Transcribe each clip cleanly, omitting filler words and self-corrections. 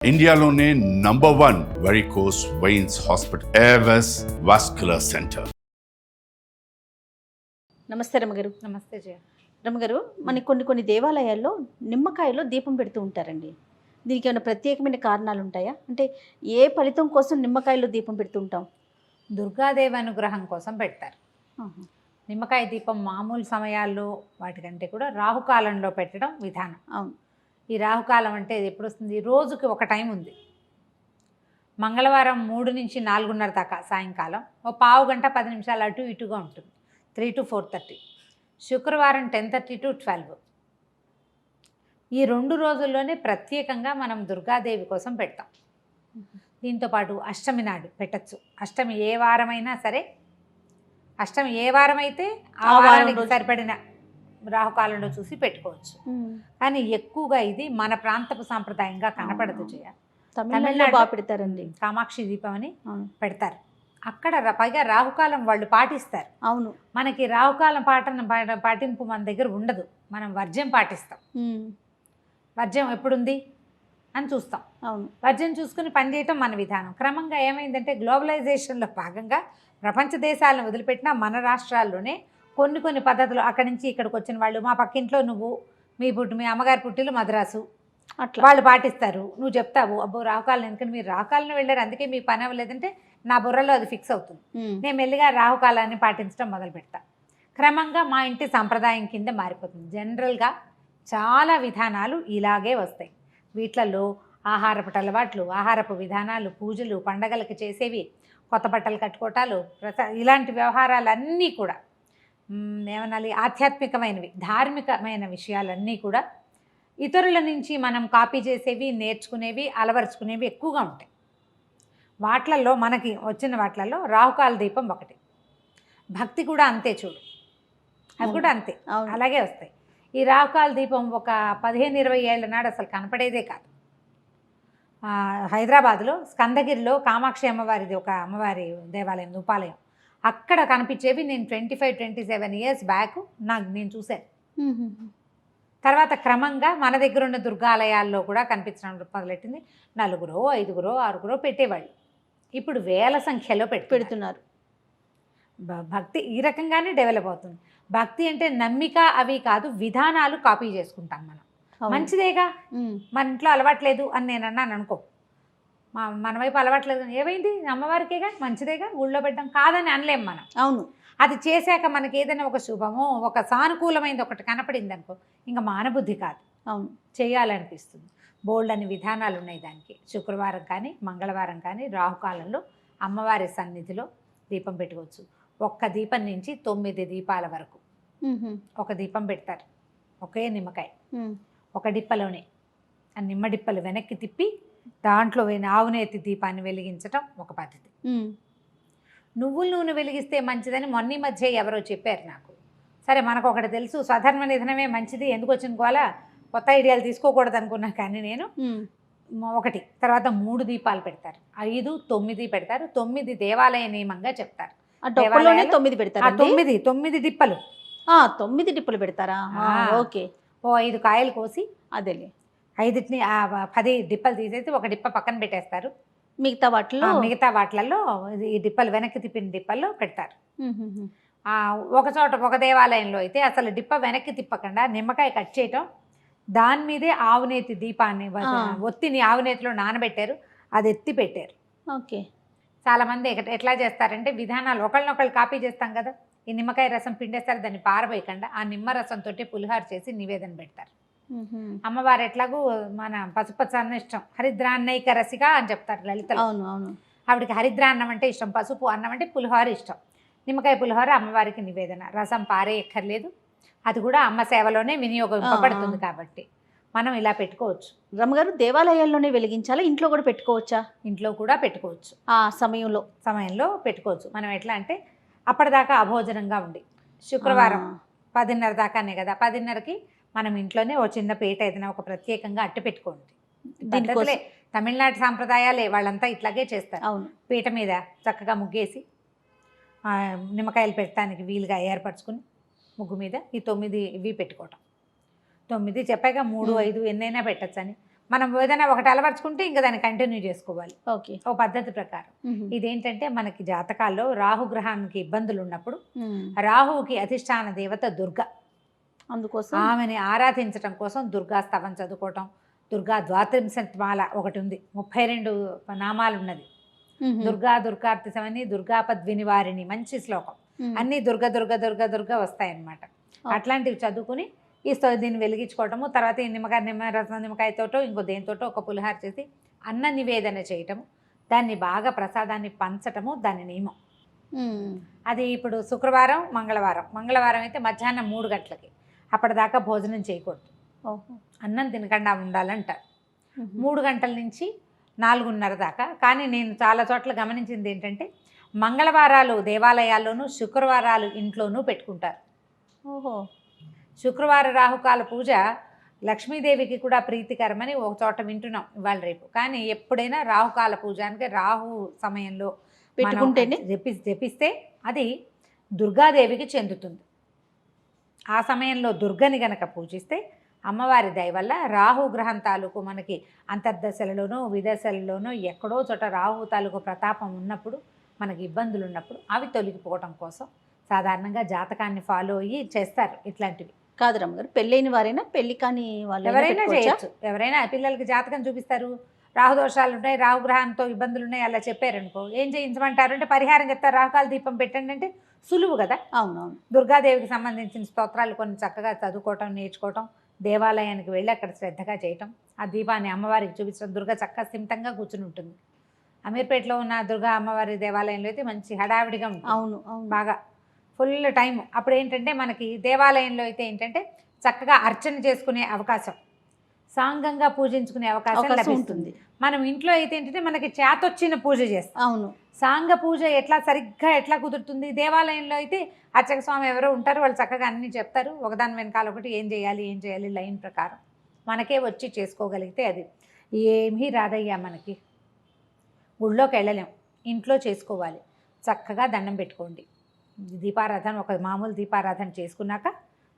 ఇండియాలోనే #1 varicose veins hospital Avis vascular centre. నమస్తే రమగారు. నమస్తే జయ. రమగారు, మన కొన్ని దేవాలయాల్లో నిమ్మకాయలో దీపం పెడుతూ ఉంటారండి. దీనికి ఏమైనా ప్రత్యేకమైన కారణాలు ఉంటాయా? అంటే ఏ ఫలితం కోసం నిమ్మకాయలో దీపం పెడుతూ ఉంటాం? దుర్గాదేవి అనుగ్రహం కోసం పెడతారు. నిమ్మకాయ దీపం మామూలు సమయాల్లో వాటికంటే కూడా రాహుకాలంలో పెట్టడం విధానం. అవును. ఈ రాహుకాలం అంటే ఎప్పుడు వస్తుంది? రోజుకి ఒక టైం ఉంది. మంగళవారం 3 నుంచి 4:30 దాకా సాయంకాలం, ఓ పావు గంట 10 నిమిషాలు అటు ఇటుగా ఉంటుంది, 3 to 4:30. శుక్రవారం 10:30 to 12. ఈ 2 రోజుల్లోనే ప్రత్యేకంగా మనం దుర్గాదేవి కోసం పెడతాం. దీంతోపాటు అష్టమి నాడు పెట్టచ్చు. అష్టమి ఏ వారమైనా సరే, అష్టమి ఏ వారం అయితే ఆ వారానికి సరిపడిన రాహుకాలంలో చూసి పెట్టుకోవచ్చు. కానీ ఎక్కువగా ఇది మన ప్రాంతపు సాంప్రదాయంగా కనపడదు చేయ. తమిళనాడులో బాగా పెడతారండి. కామాక్షి దీపం అని పెడతారు. అక్కడ పైగా రాహుకాలం వాళ్ళు పాటిస్తారు. అవును. మనకి రాహుకాలం పాటింపు మన దగ్గర ఉండదు. మనం వర్జ్యం పాటిస్తాం. వర్జ్యం ఎప్పుడుంది అని చూస్తాం. అవును. వర్జ్యం చూసుకుని పనిచేయటం మన విధానం. క్రమంగా ఏమైందంటే గ్లోబలైజేషన్లో భాగంగా ప్రపంచ దేశాలను వదిలిపెట్టిన మన రాష్ట్రాల్లోనే కొన్ని పద్ధతులు, అక్కడి నుంచి ఇక్కడికి వచ్చిన వాళ్ళు, మా పక్కింట్లో నువ్వు మీ అమ్మగారి పుట్టిలు మద్రాసు, అట్లా వాళ్ళు పాటిస్తారు. నువ్వు చెప్తావు, అబ్బో రాహుకాలం, ఎందుకంటే మీరు రాహుకాలను వెళ్ళారు అందుకే మీ పని అవ్వలేదంటే నా బుర్రలో అది ఫిక్స్ అవుతుంది. నేను మెల్లిగా రాహుకాలాన్ని పాటించడం మొదలు పెడతా. క్రమంగా మా ఇంటి సంప్రదాయం కింద మారిపోతుంది. జనరల్గా చాలా విధానాలు ఇలాగే వస్తాయి. వీటిలలో ఆహారపు అలవాట్లు, ఆహారపు విధానాలు, పూజలు, పండగలకి చేసేవి, కొత్త బట్టలు కట్టుకోవటాలు, ఇలాంటి వ్యవహారాలన్నీ కూడా ఏమనాలి, ఆధ్యాత్మికమైనవి, ధార్మికమైన విషయాలన్నీ కూడా ఇతరుల నుంచి మనం కాపీ చేసేవి, నేర్చుకునేవి, అలవరుచుకునేవి ఎక్కువగా ఉంటాయి. వాట్లల్లో మనకి వచ్చిన వాట్లలో రాహుకాల దీపం ఒకటి. భక్తి కూడా అంతే చూడు, అవి కూడా అంతే అలాగే వస్తాయి. ఈ రాహుకాల దీపం ఒక 15-20 ఏళ్ల నాడు అసలు కనపడేదే కాదు. హైదరాబాద్లో స్కందగిరిలో కామాక్షి అమ్మవారిది ఒక అమ్మవారి దేవాలయం, ఉపాలయం, అక్కడ కనిపించేవి నేను 25-27 years బ్యాక్ నేను చూశాను. తర్వాత క్రమంగా మన దగ్గర ఉన్న దుర్గాలయాల్లో కూడా కనిపించడం మొదలెట్టింది. 4, 5, 6 పెట్టేవాళ్ళు. ఇప్పుడు వేల సంఖ్యలో పెడుతున్నారు. భక్తి ఈ రకంగానే డెవలప్ అవుతుంది. భక్తి అంటే నమ్మిక అవి కాదు, విధానాలు కాపీ చేసుకుంటాం మనం. మంచిదేగా, మన ఇంట్లో అలవాట్లేదు అని నేను అన్నాను అనుకో, మన వైపు అలవాట్లేదు, ఏమైంది అమ్మవారికేగా, మంచిదేగా, ఊళ్ళో పెట్టడం కాదని అనలేం మనం. అవును. అది చేశాక మనకి ఏదైనా ఒక శుభమో ఒక సానుకూలమైనది ఒకటి కనపడింది అనుకో, ఇంకా మానబుద్ధి కాదు, అవును చేయాలనిపిస్తుంది. బోల్డ్ అని విధానాలు ఉన్నాయి దానికి. శుక్రవారం కానీ మంగళవారం కానీ రాహుకాలంలో అమ్మవారి సన్నిధిలో దీపం పెట్టుకోవచ్చు. ఒక్క దీపం నుంచి 9 దీపాల వరకు ఒక దీపం పెడతారు. ఒకే నిమ్మకాయ ఒక డిప్పలోనే, ఆ నిమ్మ డిప్పలు వెనక్కి తిప్పి దాంట్లో ఆవునేతి దీపాన్ని వెలిగించటం ఒక పద్ధతి. నువ్వుల నూనె వెలిగిస్తే మంచిదని మొన్న మధ్య ఎవరో చెప్పారు నాకు. సరే, మనకు ఒకటి తెలుసు, స్వధర్మ నిధనమే మంచిది, ఎందుకు వచ్చిన గోల, కొత్త ఐడియాలు తీసుకోకూడదు అనుకున్నా. కానీ నేను ఒకటి తర్వాత 3 దీపాలు పెడతారు, 5, 9 పెడతారు. 9 దేవాలయ నియమంగా చెప్తారు. 9 పెడతారు. 9 డిప్పలు, 9 డిప్పలు పెడతారా? ఓకే. ఓ 5 కాయలు కోసి, అదేలే 5ని 10 డిప్పలు తీసేసి ఒక డిప్ప పక్కన పెట్టేస్తారు. మిగతా వాటిలలో ఈ డిప్పలు వెనక్కి తిప్పిన డిప్పల్లో పెడతారు. ఒక చోట ఒక దేవాలయంలో అయితే అసలు డిప్ప వెనక్కి తిప్పకుండా నిమ్మకాయ కట్ చేయటం, దాని మీదే ఆవునేతి దీపాన్ని ఒత్తిని ఆవునేతిలో నానబెట్టారు, అది ఎత్తి పెట్టారు. ఓకే. చాలామంది ఎట్లా చేస్తారంటే విధానాలు ఒకళ్ళనొకళ్ళు కాపీ చేస్తాం కదా. ఈ నిమ్మకాయ రసం పిండేస్తారు, దాన్ని పారబోయకుండా ఆ నిమ్మ రసంతో పులిహార చేసి నివేదన పెడతారు. అమ్మవారు ఎట్లాగూ మన పసుపచ్చన్న ఇష్టం, హరిద్రాన్నైక రసిగా అని చెప్తారు లలితలో. ఆవిడకి హరిద్రాన్నం అంటే ఇష్టం, పసుపు అన్నం అంటే పులిహోర ఇష్టం. నిమ్మకాయ పులిహోర అమ్మవారికి నివేదన, రసం పారే ఎక్కర్లేదు, అది కూడా అమ్మ సేవలోనే వినియోగింపబడుతుంది. కాబట్టి మనం ఇలా పెట్టుకోవచ్చు. రమ్మగారు, దేవాలయాల్లోనే వెలిగించాలా, ఇంట్లో కూడా పెట్టుకోవచ్చా? ఇంట్లో కూడా పెట్టుకోవచ్చు. ఆ సమయంలో పెట్టుకోవచ్చు. మనం ఎట్లా అంటే అప్పటిదాకా అభోజనంగా ఉండి, శుక్రవారం 10:30 దాకానే కదా, 10:30కి మనం ఇంట్లోనే ఓ చిన్న పీట ఏదైనా ఒక ప్రత్యేకంగా అట్టు పెట్టుకోండి. పద్ధతులే, తమిళనాడు సాంప్రదాయాలే, వాళ్ళంతా ఇట్లాగే చేస్తారు. అవును. పీట మీద చక్కగా ముగ్గేసి నిమ్మకాయలు పెట్టడానికి వీలుగా ఏర్పరచుకుని ముగ్గు మీద ఈ 9 ఇవి పెట్టుకోవటం. 9 చెప్పాక 3, 5 ఎన్నైనా పెట్టచ్చని మనం ఏదైనా ఒకటి అలవర్చుకుంటే ఇంకా దాన్ని కంటిన్యూ చేసుకోవాలి ఓకే. ఓ పద్ధతి ప్రకారం. ఇదేంటంటే మనకి జాతకాల్లో రాహుగ్రహానికి ఇబ్బందులు ఉన్నప్పుడు రాహువుకి అధిష్టాన దేవత దుర్గ, అందుకోసం ఆమెని ఆరాధించడం కోసం దుర్గా స్తవం చదువుకోవటం. దుర్గా ద్వాత్రింశమాల ఒకటి ఉంది, 32 నామాలు ఉన్నది. దుర్గా దుర్గార్తిసమని దుర్గాపద్వినివారిణి, మంచి శ్లోకం. అన్నీ దుర్గ దుర్గ దుర్గ దుర్గ వస్తాయన్నమాట. అట్లాంటివి చదువుకుని దీన్ని వెలిగించుకోవటము. తర్వాత ఈ నిమ్మకాయతోటో ఇంకో దేనితోటో ఒక పులిహార చేసి అన్న నివేదన చేయటము, దాన్ని బాగా ప్రసాదాన్ని పంచటము దాని నియమం. అది ఇప్పుడు శుక్రవారం మంగళవారం అయితే మధ్యాహ్నం 3 గంటలకి, అప్పటిదాకా భోజనం చేయకూడదు, అన్నం తినకుండా ఉండాలంటారు. 3 గంటల నుంచి 4:30 దాకా. కానీ నేను చాలా చోట్ల గమనించింది ఏంటంటే మంగళవారాలు దేవాలయాల్లోనూ శుక్రవారాలు ఇంట్లోనూ పెట్టుకుంటారు. ఓహో. శుక్రవార రాహుకాల పూజ లక్ష్మీదేవికి కూడా ప్రీతికరమని ఒక చోట వింటున్నాం ఇవాళ రేపు. కానీ ఎప్పుడైనా రాహుకాల పూజ అంటే రాహు సమయంలో పెట్టుకుంటేనే జపిస్తే అది దుర్గాదేవికి చెందుతుంది. ఆ సమయంలో దుర్గని గనక పూజిస్తే అమ్మవారి దయ వల్ల రాహు గ్రహం తాలూకు మనకి అంతర్దశలలోనో విదశలలోనో ఎక్కడో చోట రాహు తాలూకు ప్రతాపం ఉన్నప్పుడు మనకి ఇబ్బందులు ఉన్నప్పుడు అవి తొలగిపోవటం కోసం సాధారణంగా జాతకాన్ని ఫాలో అయ్యి చేస్తారు ఇట్లాంటివి. కాదు రమ్మగారు, పెళ్ళైన వారైనా పెళ్లి కాని వాళ్ళు ఎవరైనా చేయొచ్చు. ఎవరైనా పిల్లలకి జాతకం చూపిస్తారు, రాహుదోషాలు ఉన్నాయి, రాహుగ్రహంతో ఇబ్బందులు ఉన్నాయి అలా చెప్పారనుకో, ఏం చేయించమంటారు అంటే పరిహారం చెప్తారు, రాహుకాల దీపం పెట్టండి అంటే సులువు కదా. అవునవును. దుర్గాదేవికి సంబంధించిన స్తోత్రాలు కొన్ని చక్కగా చదువుకోవటం, నేర్చుకోవటం, దేవాలయానికి వెళ్ళి అక్కడ శ్రద్ధగా చేయటం, ఆ దీపాన్ని అమ్మవారికి చూపించడం. దుర్గా చక్కగా స్థిమితంగా కూర్చుని ఉంటుంది. అమీర్పేటలో ఉన్న దుర్గా అమ్మవారి దేవాలయంలో అయితే మంచి హడావిడిగా ఉంటుంది. అవును, బాగా ఫుల్ టైం. అప్పుడు ఏంటంటే మనకి దేవాలయంలో అయితే ఏంటంటే చక్కగా అర్చన చేసుకునే అవకాశం, సాంగంగా పూజించుకునే అవకాశం లభిస్తుంది. మనం ఇంట్లో అయితే ఏంటంటే మనకి చేతొచ్చిన పూజ చేస్తాం. అవును. సాంగ పూజ ఎట్లా కుదురుతుంది. దేవాలయంలో అయితే అర్చక స్వామి ఎవరో ఉంటారు, వాళ్ళు చక్కగా అన్నీ చెప్తారు, ఒకదాని వెనకాల ఒకటి ఏం చేయాలి లైన్ ప్రకారం మనకే వచ్చి చేసుకోగలిగితే అది ఏమీ రాదయ్యా. మనకి గుళ్ళోకి వెళ్ళలేం, ఇంట్లో చేసుకోవాలి. చక్కగా దండం పెట్టుకోండి, దీపారాధన ఒక మామూలు దీపారాధన చేసుకున్నాక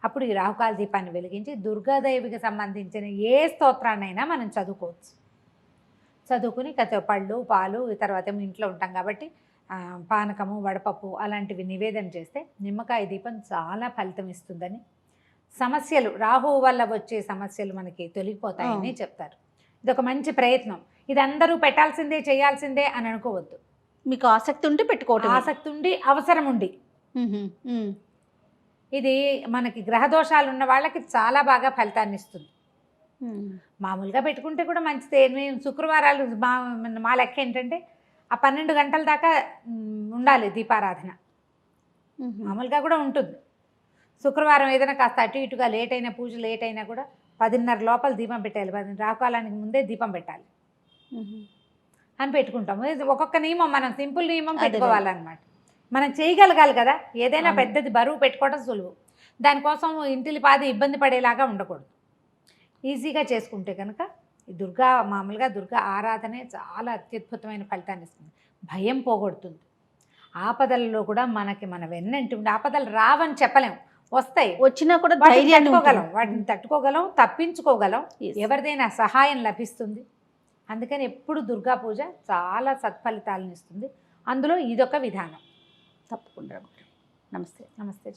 అప్పుడు ఈ రాహుకాల దీపాన్ని వెలిగించి దుర్గాదేవికి సంబంధించిన ఏ స్తోత్రాన్నైనా మనం చదువుకోవచ్చు. చదువుకుని పళ్ళు పాలు తర్వాత ఇంట్లో ఉంటాం కాబట్టి పానకము వడపప్పు అలాంటివి నివేదన చేస్తే నిమ్మకాయ దీపం చాలా ఫలితం ఇస్తుందని, సమస్యలు రాహువు వల్ల వచ్చే సమస్యలు మనకి తొలగిపోతాయని చెప్తారు. ఇది ఒక మంచి ప్రయత్నం. ఇది అందరూ పెట్టాల్సిందే చేయాల్సిందే అని అనుకోవద్దు. మీకు ఆసక్తి ఉంటే పెట్టుకోవటం, ఆసక్తి ఉండి అవసరం ఉండి. ఇది మనకి గ్రహదోషాలు ఉన్న వాళ్ళకి చాలా బాగా ఫలితాన్ని ఇస్తుంది. మామూలుగా పెట్టుకుంటే కూడా మంచిదే. మేము శుక్రవారాలు మా లెక్క ఏంటంటే ఆ 12 గంటల దాకా ఉండాలి దీపారాధన. మామూలుగా కూడా ఉంటుంది. శుక్రవారం ఏదైనా కాస్త అటు ఇటుగా లేట్ అయినా, పూజ లేట్ అయినా కూడా 10:30 లోపల దీపం పెట్టాలి, రాహుకాలానికి ముందే దీపం పెట్టాలి అని పెట్టుకుంటాము. ఒక్కొక్క నియమం, మనం సింపుల్ నియమం పెట్టుకోవాలన్నమాట. మనం చేయగలగాలి కదా. ఏదైనా పెద్దది బరువు పెట్టుకోవడం సులువు, దానికోసం ఇంటిలిపాది ఇబ్బంది పడేలాగా ఉండకూడదు. ఈజీగా చేసుకుంటే కనుక మామూలుగా దుర్గా ఆరాధనే చాలా అత్యద్భుతమైన ఫలితాన్ని ఇస్తుంది. భయం పోగొడుతుంది. ఆపదలలో కూడా మన వెన్నంటి ఉండి, ఆపదలు రావని చెప్పలేం, వస్తాయి, వచ్చినా కూడా వాటిని తట్టుకోగలం, తప్పించుకోగలం, ఎవరిదైనా సహాయం లభిస్తుంది. అందుకని ఎప్పుడు దుర్గా పూజ చాలా సత్ఫలితాలను ఇస్తుంది. అందులో ఇదొక విధానం. తప్పకుండా. నమస్తే. నమస్తే.